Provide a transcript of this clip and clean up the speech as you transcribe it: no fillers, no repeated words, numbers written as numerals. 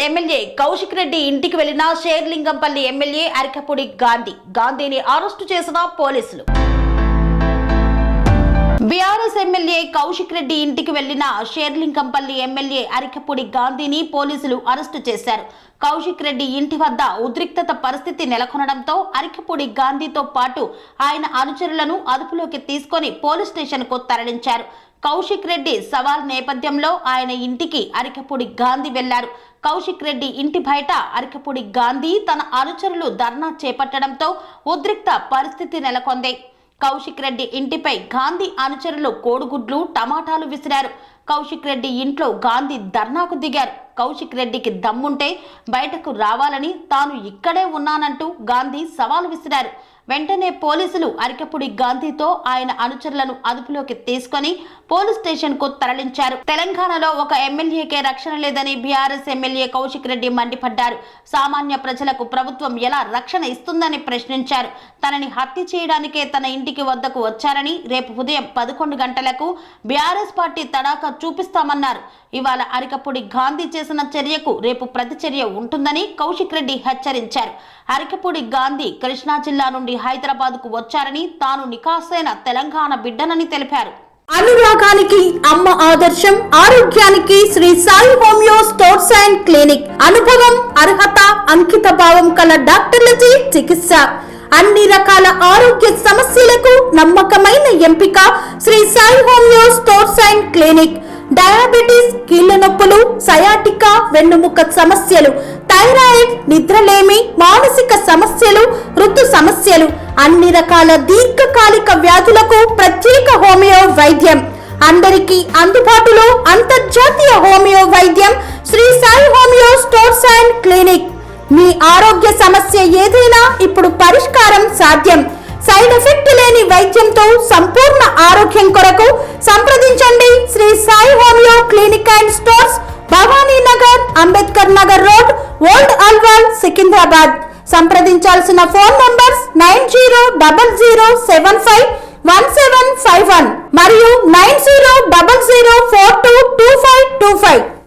MLA Kaushik Reddy ఇంటికి వెళ్లిన Serilingampally MLA Arikapudi గాంధీని అరెస్టు చేసిన పోలీసులు. బీఆర్ఎస్ ఎమ్మెల్యే కౌశిక్ రెడ్డి ఇంటికి వెళ్లిన షేర్లింగంపల్లి ఎమ్మెల్యే అరికపూడి గాంధీని పోలీసులు అరెస్టు చేశారు. కౌశిక్ రెడ్డి ఇంటి వద్ద ఉద్రిక్తత పరిస్థితి నెలకొనడంతో అరికపూడి గాంధీతో పాటు ఆయన అనుచరులను అదుపులోకి తీసుకొని పోలీస్ స్టేషన్ కు తరలించారు. కౌశిక్ రెడ్డి సవాల్ నేపథ్యంలో ఆయన ఇంటికి అరికపూడి గాంధీ వెళ్లారు. కౌశిక్ రెడ్డి ఇంటి బయట అరికపూడి గాంధీ తన అనుచరులు ధర్నా చేపట్టడంతో ఉద్రిక్త పరిస్థితి నెలకొంది. కౌశిక్ రెడ్డి ఇంటిపై గాంధీ అనుచరులు కోడిగుడ్లు, టమాటాలు విసిరారు. కౌశిక్ రెడ్డి ఇంట్లో గాంధీ ధర్నాకు దిగారు. కౌశిక్ రెడ్డికి దమ్ముంటే బయటకు రావాలని, తాను ఇక్కడే ఉన్నానంటూ గాంధీ సవాలు విసిరారు. వెంటనే పోలీసులు అరికపూడి గాంధీతో ఆయన అనుచరులను అదుపులోకి తీసుకొని పోలీస్ స్టేషన్ కు తరలించారు. తెలంగాణలో ఒక ఎమ్మెల్యేకే రక్షణ లేదని బీఆర్ఎస్ ఎమ్మెల్యే కౌశిక్ రెడ్డి మండిపడ్డారు. సామాన్య ప్రజలకు ప్రభుత్వం ఎలా రక్షణ ఇస్తుందని ప్రశ్నించారు. తనని హత్య చేయడానికే తన ఇంటికి వద్దకు వచ్చారని, రేపు ఉదయం 11 గంటలకు బీఆర్ఎస్ పార్టీ తడాకా చూపిస్తామన్నారు. ఇవాళ అరికపూడి గాంధీ చేసిన చర్యకు రేపు ప్రతిచర్య ఉంటుందని కౌశిక్ రెడ్డి హెచ్చరించారు. అరికపూడి గాంధీ కృష్ణా జిల్లా నుండి హైదరాబాద్ కు వచ్చారని, తాను నికాసైన తెలంగాణ బిడ్డనని తెలిపారు. అనురాగానికి అమ్మ ఆదర్శం, ఆరోగ్యానికి Shri Sai homeo stores and clinic. అనుభవం, అర్హత, అంకిత భావం కల డాక్టర్లచే చికిత్స. అన్ని రకాల ఆరోగ్య సమస్యలకు నమ్మకమైన ఎంపిక Shri Sai homeo stores and clinic. Diabetes, కీళ్ల నొప్పులు, సయాటికా, వెన్నుముక్క సమస్యలు, థైరాయిడ్, నిద్రలేమి, మానసిక సమస్యలు, ఋతు సమస్యలు, అన్ని రకాల దీర్ఘకాలిక వ్యాధులకు ప్రత్యేక హోమియో వైద్యం. అందరికీ అందుబాటులో అంతర్జాతీయ హోమియో వైద్యం Shri Sai homeo stores and clinic. మీ ఆరోగ్య సమస్య ఏదైనా ఇప్పుడు పరిష్కారం సాధ్యం. సైడ్ ఎఫెక్ట్ లేని వైద్యంతో సంపూర్ణ ఆరోగ్యం కొరకు సంప్రదించండి Shri Sai homeo clinic and stores, Bhavani Nagar, Ambedkar Nagar road, old Alwal, Secunderabad. సంప్రదించాల్సిన ఫోన్ నంబర్స్ 9000751751 మరియు 9000422525.